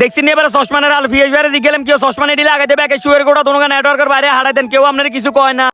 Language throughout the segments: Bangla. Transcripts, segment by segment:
দেখছি নি এবার চশমানের আল ফিএস বাইরে দিয়ে গেলাম কেউ চশমা নিয়ে লাগাই দেবে একে শুয়ের গোটা দোনো নেটওয়ার্কের বাইরে হারাই দেন কেউ আপনার কিছু কয় না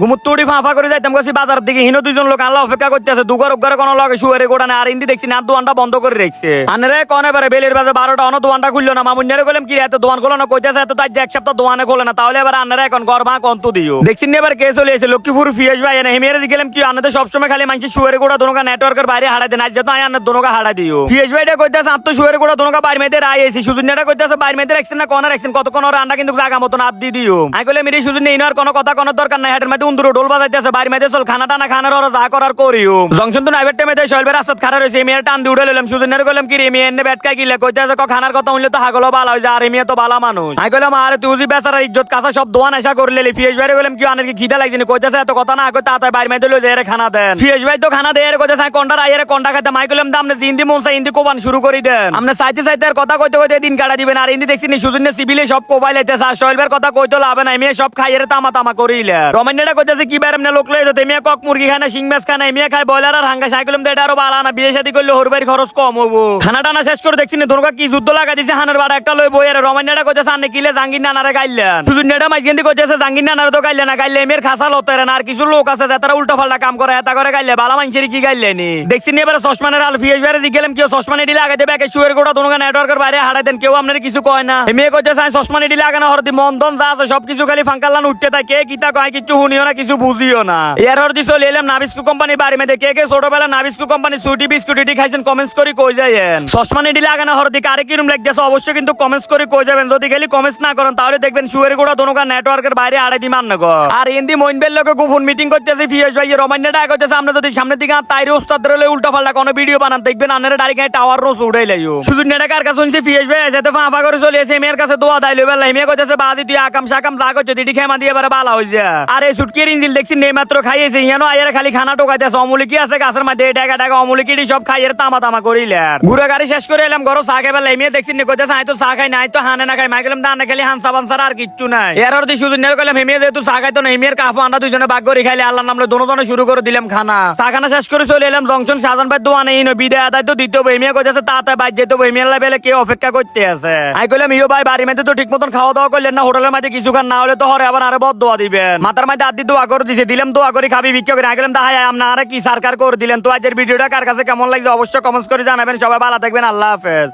গুমুত্তুড়ি ফাঁফা করে যাইতাম কাছে বাজার দিকে হিনো দুইজন লোক আল্লাহ অপেক্ষা করতেছে দুগার উগারে কোনো লগে শুয়ারে গোড়া না আর হিন্দি দেখছি না দোয়ানটা বন্ধ করে রেখছে আনরে কনে পারে বেলের বাজে 12টা অন দোয়ানটা খুললো না মামুন্যারে কইলাম কি এত দোয়ান খোলো না কইতেছে এত তাই এক সপ্তাহ দোয়ানে খোলে না তাহলে এবার আনরে এখন গরমা কন্ত দিও দেখছি এবার কে চলে এসে লক্ষ্মীপুর ফিয়াস ভাই এনে হেমিয়ারে দিয়ে গেলাম কি আনতে সবসময় খালি মানুষ শুয়ারে গোড়া দোনো নেটওয়ার্কের বাইরে হারাই দেন আজ যত আয় আন্নার দোনো হারাই দিও ফিয়াস ভাইটা কইতেছে আত্ম শুয়ারে গোড়া দোনো বাইরে মেয়েদের আই এসি সুজুনিয়াটা কইতেছে বাইরে মেয়েদের রাখছেন না কনার রাখছেন কতক্ষণ ওর আন্ডা কিন্তু জায়গা মতন আদ দি দিও আমি কইলে মিরি সুজুনি ইনার কোনো কথা কোনো দরকার নাই হাটের মধ্যে উন্দুরো ঢোল বাজাইতেছে বাইরে মেয়েদের চল খানা টানা খানার ওরা যা করার করিও জংশন তো নাইবের টাইমে দেয় শৈলবের রাস্তা খারাপ হয়েছে এমিয়ার টান দিয়ে উঠে লইলাম সুজুনিয়ার কইলাম কি রে মেয়ে এনে ব্যাটকা গিলে কইতেছে খানার কথা হইলে তো হাগলো বালা হয়ে যায় আর এমিয়া তো বালা মানুষ আমি কইলাম আরে তুই বেচারা ইজ্জত কাঁচা সব দোয়ান এসা করলে ফিয়েস ভাইরে কইলাম কি আনের কি খিদা লাগছে কইতেছে এত কথা না কই তাড়াতাড়ি বাইরে মেয়েদের লই যায় খানা দেন ফিয়েস ভাই তো খানা দেয় কইতেছে কন্ডার আইয়ারে কন্ডা খাইতে মাই কইলাম দাম হিন্দি মনসা হিন্দি কোবান শুরু করি দেন আপনি চাইতে চাইতে আর কথা কইতে কইতে দিন কাটা দিবেন আর হিন্দি দেখছি নি সুজুনিয়া সিভিলে সব কোবাই লাইতেছে আর শৈলবের কথা কইতে লাভ নাই মেয়ে সব খাইয়ে তামা তামা করিলে রমান্যাটা কইতেছে কি বাইরে এমনি লোক লই যেতে মেয়ে কক মুরগি খায় না শিং মাছ খায় না মেয়ে খায় ব্রয়লার আর হাঙ্গা সাইকেলম দেয় আরো বালা না বিয়ে শাদী করলে হরবাড়ি খরচ কম হবো খানা টানা শেষ করে দেখছি না দোনকা কি যুদ্ধ লাগা দিছে হানের বাড়া একটা লই বই আর রমান্যাটা কইতেছে আনে কিলে জাঙ্গির নানারে গাইলেন সুজুনিয়াটা মাইজেন্দি কইতেছে জাঙ্গির নানারে তো গাইলে না গাইলে মেয়ের খাসা লতেরে না আর কিছু লোক আছে যারা উল্টো পাল্টা কাম করে এটা করে গাইলে বালা মানুষের কি গাইলেনি দেখছি নি এবার চশমানের আল ফিএস বাইরে দিয়ে গেলাম কেউ চশমা নিয়ে লাগাই দেবে একে শুয়ের গোটা দোনো নেটওয়ার্কের বাইরে হারাই দেন কেউ আপনার কিছু কয় না মেয়ে কইতেছে চশমা নিয়ে লাগানো হরদি মন্দন যা আছে সবকিছু খালি ফাঙ্কাল্লান উঠতে থাকে কিতা কয় কিছু শুনিও না কিছু বুঝিও না এর হরদি চলে এলাম নাবিস্কু কোম্পানি বাড়ি মেয়েদে কে কে ছোটবেলা নাবিস্কু কোম্পানি সুটি বিস্কুট এটি খাইছেন কমেন্টস করে কই যায়েন চশমা নিয়ে লাগানো হরদি কারে কিরম লাগতেছে অবশ্যই কিন্তু কমেন্টস করে কই যাবেন যদি গেলি কমেন্টস না করেন তাহলে দেখবেন শুয়ের গোটা দোনো নেটওয়ার্কের বাইরে হারাই দিমান না গো আর হিন্দি মইনবেল লোকে গোপন মিটিং করতেছে ফিয়াস ভাই রমান্যাটা কইতেছে আমরা যদি সামনের দিকে তাইরে উস্তাদ ধরে উল্টা পাল্টা কোনো ভিডিও বানান দেখবেন আনারে ডাইরেক্ট টাওয়ার রোজ উড়াই লাইও শুধু নেটা কার কাছে শুনছি ফিয়াস ভাই যেতে ফাঁফা করে চলে এসে মেয়ের কাছে দোয়া দাইলো বেলা মেয়ে কইতেছে বাদি তুই আকাম সাকাম যা করছে দিদি খেমা দিয়ে এবারে বালা হই যা আর এই সুটকির ইঞ্জিল দেখছি নেই মাত্র খাইয়েছে ইয়ানো আইয়ারে খালি খানা টোকাইতেছে অমূলি কি আছে গাছের মধ্যে টাকা টাকা অমূলি কি সব খাইয়ের তামা তামা করিলে ঘুরে গাড়ি শেষ করে এলাম ঘর চা খাই বেলা মেয়ে দেখছি কইতেছে আই তো চা খাই নাই তো হানে না খাই মাইকেলাম দানে খালি হানসা বানসার আর কিচ্ছু নাই এর অর্থে শুধু নেল কইলাম মেয়ে যেহেতু চা খাইতো না মেয়ের কাফু আন্ডা দুইজনে বাগ করে খাইলে আল্লাহর নামে দোনো শুরু করে দিলাম খানা চা খানা শেষ করে চলে এলাম জংশন শাহজাহান ভাই দোয়ানে ইনো বিদায় আদায় তো দিতে হবে মেয়ে কইতেছে তাড়াতাড়ি বাইর যেতে হবে মেয়ের লেভেলে কে অপেক্ষা করতে আছে আই কইলাম ইয়ো ভাই বাড়ির মধ্যে তো ঠিক মতন খাওয়া দাওয়া করলেন না হোটেলের মধ্যে কিছু খান না হলে তো হরে আবার আরে বদ দোয়া দিবেন মাথার মধ্যে আদি দোয়া করে দিছে দিলাম দোয়া করে খাবি বিক্রি করে আই কইলাম তাই আপনারা কি সরকার করে দিলেন তো আজকের ভিডিওটা কার কাছে কেমন লাগছে অবশ্যই কমেন্টস করে জানাবেন সবাই ভালো থাকবেন আল্লাহ হাফেজ।